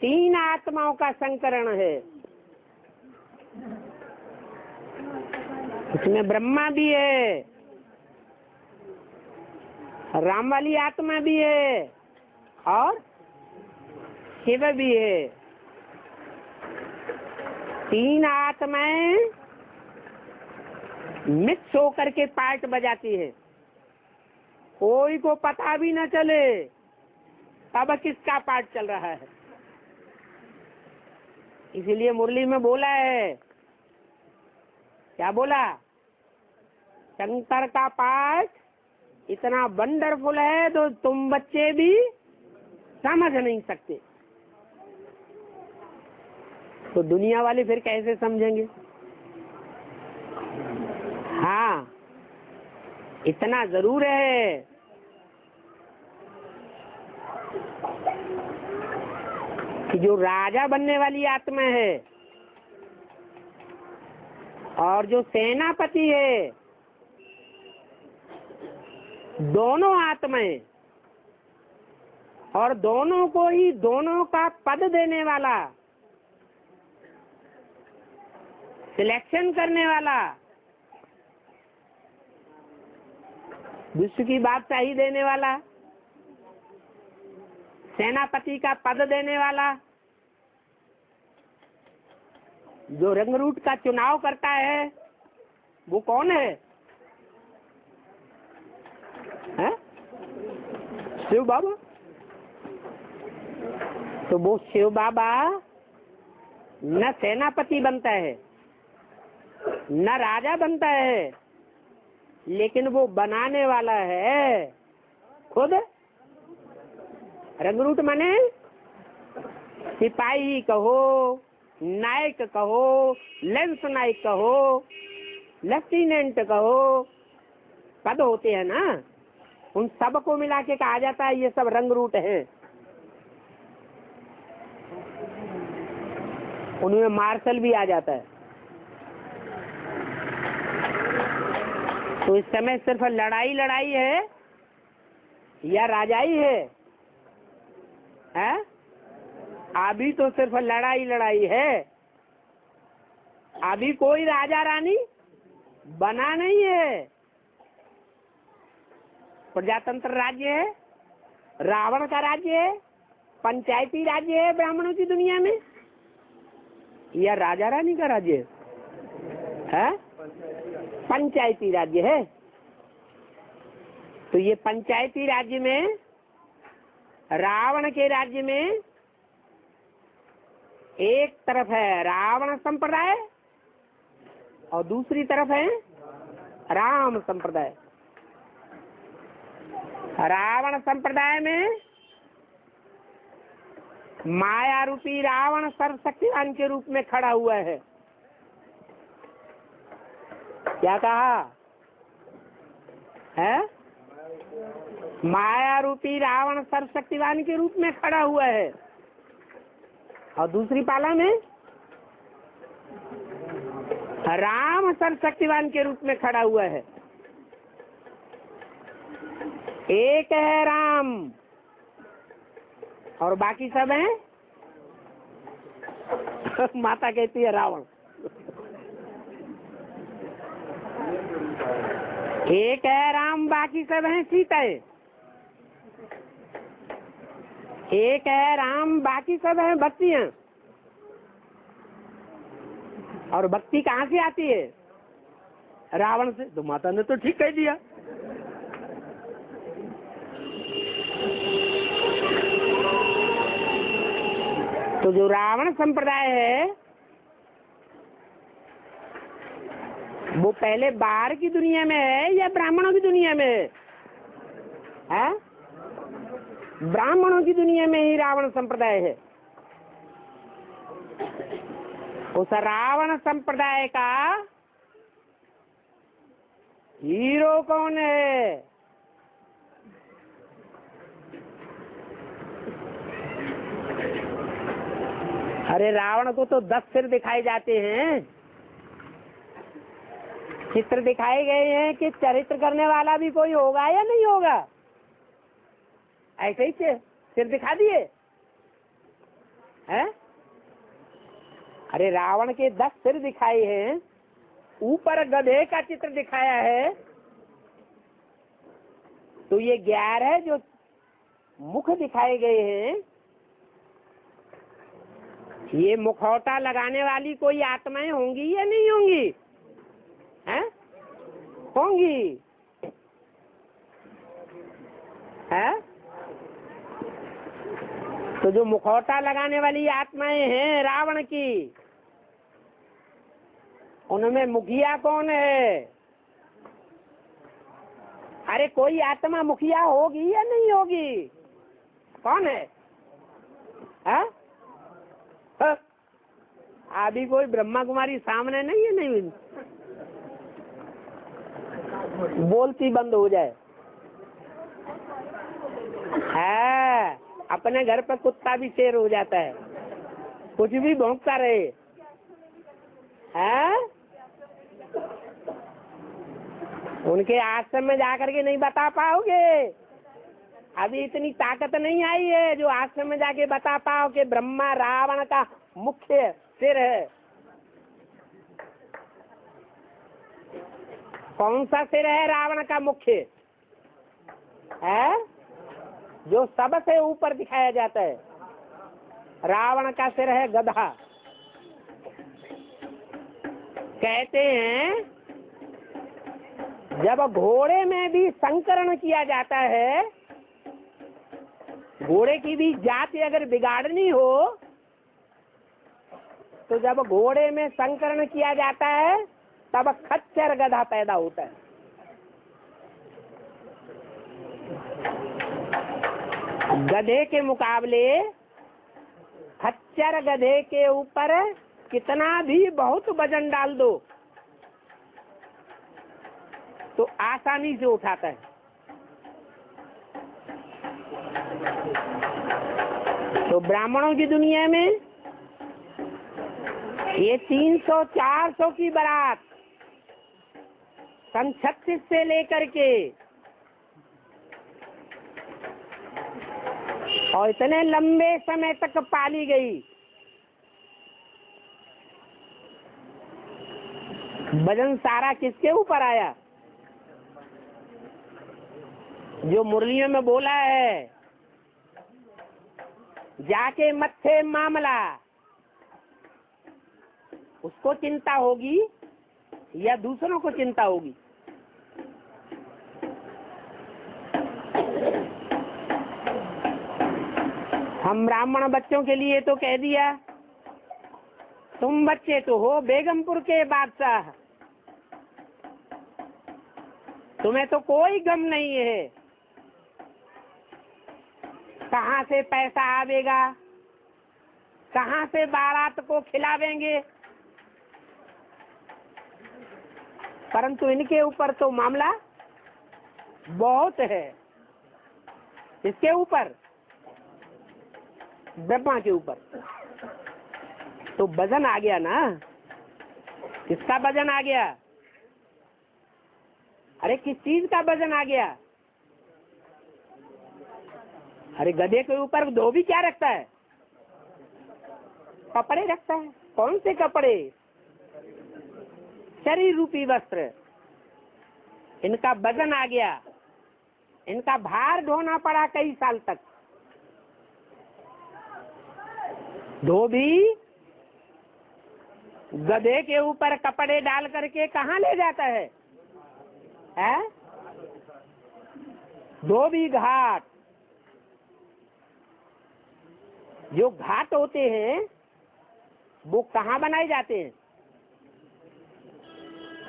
3 आत्माओं का संकरण है। इसमें ब्रह्मा भी है, राम वाली आत्मा भी है, और शिव भी है। 3 आत्माएं मिक्स होकर के पार्ट बजाती है, कोई को पता भी न चले तब किसका पार्ट चल रहा है। इसीलिए मुरली में बोला है, क्या बोला? शंकर का पार्ट इतना वंडरफुल है तो तुम बच्चे भी समझ नहीं सकते। तो दुनिया वाले फिर कैसे समझेंगे? हाँ, इतना जरूर है कि जो राजा बनने वाली आत्मा है और जो सेनापति है, दोनों आत्माएं और दोनों को ही दोनों का पद देने वाला, सिलेक्शन करने वाला, विश्व की बादशाही देने वाला, सेनापति का पद देने वाला, जो रंग रूट का चुनाव करता है, वो कौन है? शिव बाबा। तो वो शिव बाबा न सेनापति बनता है न राजा बनता है, लेकिन वो बनाने वाला है खुद। रंगरूट माने सिपाही कहो, नायक कहो, लेंस नायक कहो, लेफ्टिनेंट कहो, पद होते हैं ना, उन सब को मिला के कहा जाता है ये सब रंगरूट है। उनमें मार्शल भी आ जाता है। तो इस समय सिर्फ लड़ाई लड़ाई है या राजाई है? अभी तो सिर्फ लड़ाई लड़ाई है। अभी कोई राजा रानी बना नहीं है। प्रजातंत्र राज्य है, रावण का राज्य है, पंचायती राज्य है ब्राह्मणों की दुनिया में, या राजा रानी का राज्य है? पंचायती राज्य है। तो ये पंचायती राज्य में, रावण के राज्य में एक तरफ है रावण संप्रदाय और दूसरी तरफ है राम संप्रदाय। रावण संप्रदाय में माया रूपी रावण सर्वशक्तिवान के रूप में खड़ा हुआ है। क्या कहा है? माया रूपी रावण सर्वशक्तिवान के रूप में खड़ा हुआ है। और दूसरी पाला में राम सर्वशक्तिवान के रूप में खड़ा हुआ है। एक है राम और बाकी सब हैं माता कहती है रावण। एक है राम, बाकी सब हैं सीताएं। एक है राम, बाकी सब हैं भक्तियां। और भक्ति कहाँ से आती है? रावण से। तो माता ने तो ठीक कह दिया। तो जो रावण संप्रदाय है वो पहले बाहर की दुनिया में है या ब्राह्मणों की दुनिया में है? ब्राह्मणों की दुनिया में ही रावण संप्रदाय है। उस रावण संप्रदाय का हीरो कौन है? अरे रावण को तो 10 सिर दिखाए जाते हैं, चित्र दिखाए गए हैं कि चरित्र करने वाला भी कोई होगा या नहीं होगा। ऐसे ही सिर दिखा दिए हैं। अरे रावण के 10 सिर दिखाए हैं, ऊपर गधे का चित्र दिखाया है, तो ये 11 जो मुख दिखाए गए हैं, ये मुखौटा लगाने वाली कोई आत्माएं होंगी या नहीं होंगी? हैं? होंगी। है? तो जो मुखौटा लगाने वाली आत्माएं हैं रावण की, उनमें मुखिया कौन है? अरे कोई आत्मा मुखिया होगी या नहीं होगी? कौन है? अभी कोई ब्रह्मा कुमारी सामने नहीं है, नहीं बोलती बंद हो जाए। है अपने घर पर कुत्ता भी शेर हो जाता है। कुछ भी भौंकता रहे हैं। उनके आश्रम में जाकर के नहीं बता पाओगे। अभी इतनी ताकत नहीं आई है जो आश्रम में जाके बता पाओ कि ब्रह्मा रावण का मुख्य सिर है। कौन सा सिर है रावण का मुख्य है? जो सबसे ऊपर दिखाया जाता है। रावण का सिर है गधा। कहते हैं जब घोड़े में भी संकरण किया जाता है, घोड़े की भी जाति अगर बिगाड़नी हो तो जब घोड़े में संकरण किया जाता है तब खच्चर गधा पैदा होता है। गधे के मुकाबले खच्चर गधे के ऊपर कितना भी बहुत वजन डाल दो तो आसानी से उठाता है। तो ब्राह्मणों की दुनिया में ये 300-400 की बारात सन 36 से लेकर के और इतने लंबे समय तक पाली गई। वजन सारा किसके ऊपर आया? जो मुरलियों में बोला है जाके मत्थे मामला, उसको चिंता होगी या दूसरों को चिंता होगी? हम ब्राह्मण बच्चों के लिए तो कह दिया तुम बच्चे तो हो बेगमपुर के बादशाह, तुम्हें तो कोई गम नहीं है। कहाँ से पैसा आवेगा, कहाँ से बारात को खिलावेंगे, परंतु इनके ऊपर तो मामला बहुत है। इसके ऊपर ब्रह्मा के ऊपर तो वजन आ गया ना। किसका वजन आ गया? अरे किस चीज का वजन आ गया? अरे गधे के ऊपर धोबी क्या रखता है? कपड़े रखता है। कौन से कपड़े? शरीर रूपी वस्त्र। इनका वजन आ गया, इनका भार ढोना पड़ा कई साल तक। धोबी गधे के ऊपर कपड़े डाल करके कहाँ ले जाता है? धोबी घाट। जो घाट होते हैं वो कहाँ बनाए जाते हैं?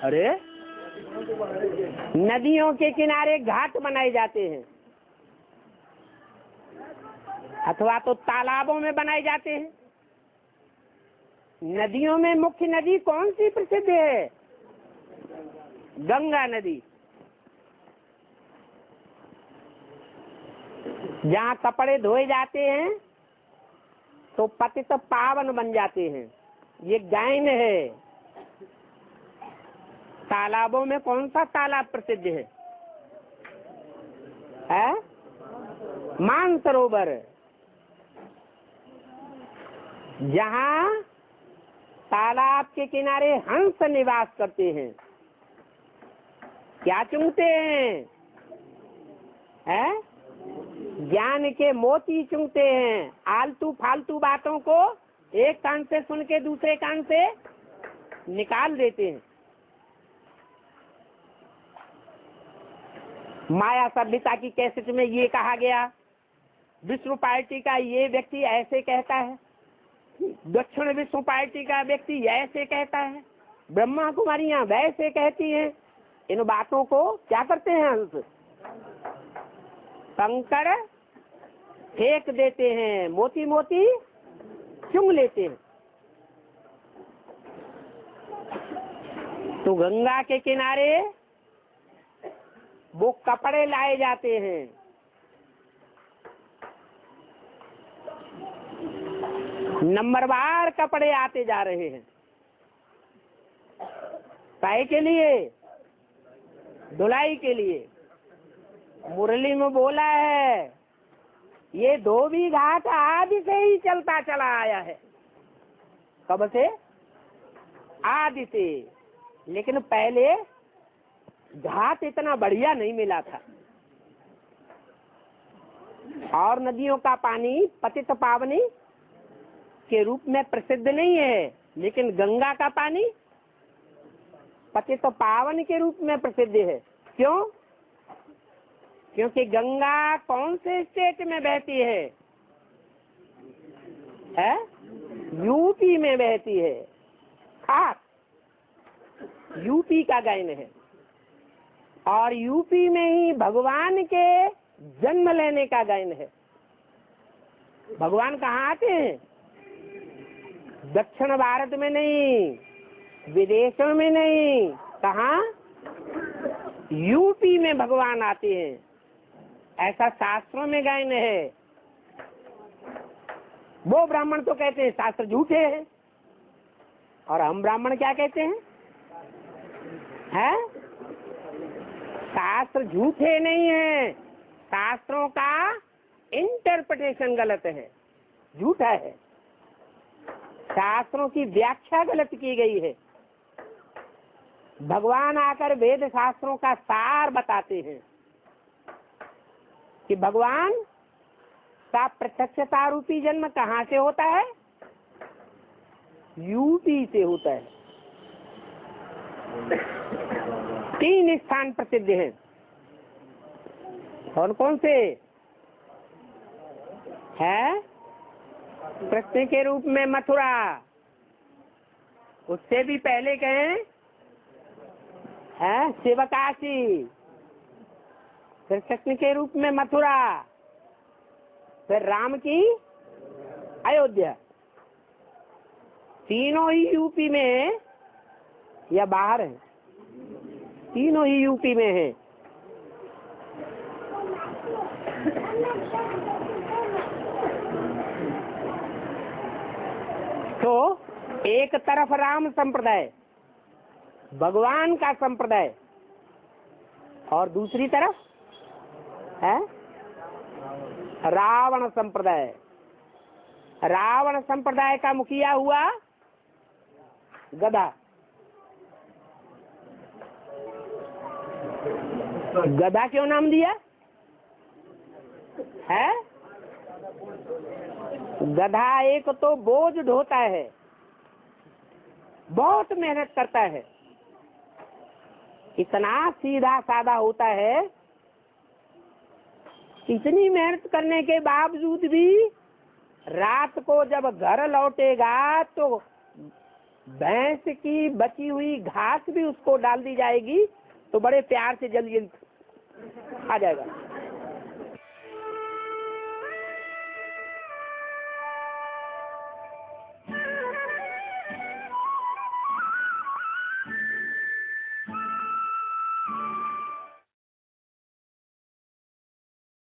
अरे नदियों के किनारे घाट बनाए जाते हैं अथवा तो तालाबों में बनाए जाते हैं। नदियों में मुख्य नदी कौन सी प्रसिद्ध है? गंगा नदी। जहाँ कपड़े धोए जाते हैं तो पतित पावन बन जाते हैं। ये गायन है। तालाबों में कौन सा तालाब प्रसिद्ध है? मानसरोवर। जहाँ तालाब के किनारे हंस निवास करते हैं। क्या चुंगते हैं? ज्ञान के मोती चुंगते हैं। आलतू फालतू बातों को एक कान से सुन के दूसरे कान से निकाल देते हैं। माया सभ्यता की कैसेट में ये कहा गया, विष्णु पार्टी का ये व्यक्ति ऐसे कहता है, दक्षिण विष्णु पार्टी का व्यक्ति ऐसे कहता है, ब्रह्मा कुमारियां वैसे कहती हैं। इन बातों को क्या करते हैं? हंस कंकड़ फेंक देते हैं, मोती मोती चुंग लेते हैं। तो गंगा के किनारे वो कपड़े लाए जाते हैं। नंबरवार कपड़े आते जा रहे हैं। काहे के लिए? धुलाई के लिए। मुरली में बोला है ये धोबी घाट आदि से ही चलता चला आया है। कब से? आदि से। लेकिन पहले घाट इतना बढ़िया नहीं मिला था, और नदियों का पानी पतित पावनी के रूप में प्रसिद्ध नहीं है, लेकिन गंगा का पानी पतित पावन के रूप में प्रसिद्ध है। क्यों? क्योंकि गंगा कौन से स्टेट में बहती है? यूपी में बहती है। खास यूपी का गायन है, और यूपी में ही भगवान के जन्म लेने का गायन है। भगवान कहाँ आते हैं? दक्षिण भारत में नहीं, विदेशों में नहीं, कहाँ? यूपी में भगवान आते हैं। ऐसा शास्त्रों में गायन है। वो ब्राह्मण तो कहते हैं शास्त्र झूठे हैं, और हम ब्राह्मण क्या कहते हैं? शास्त्र झूठे नहीं है, शास्त्रों का इंटरप्रिटेशन गलत है, झूठा है। शास्त्रों की व्याख्या गलत की गई है। भगवान आकर वेद शास्त्रों का सार बताते हैं कि भगवान का प्रत्यक्षता रूपी जन्म कहाँ से होता है? यूपी से होता है। 3 स्थान प्रसिद्ध हैं। कौन कौन से है? कृष्ण के रूप में मथुरा, उससे भी पहले कहें शिवकाशी, फिर कृष्ण के रूप में मथुरा, फिर राम की अयोध्या। तीनों ही यूपी में है या बाहर है? तीनों ही यूपी में है। तो एक तरफ राम संप्रदाय, भगवान का संप्रदाय, और दूसरी तरफ है रावण संप्रदाय। रावण संप्रदाय का मुखिया हुआ गधा। गधा क्यों नाम दिया है? गधा एक तो बोझ ढोता है, बहुत मेहनत करता है, इतना सीधा साधा होता है, इतनी मेहनत करने के बावजूद भी रात को जब घर लौटेगा तो भैंस की बची हुई घास भी उसको डाल दी जाएगी तो बड़े प्यार से जल्दी जल्दी आ जाएगा।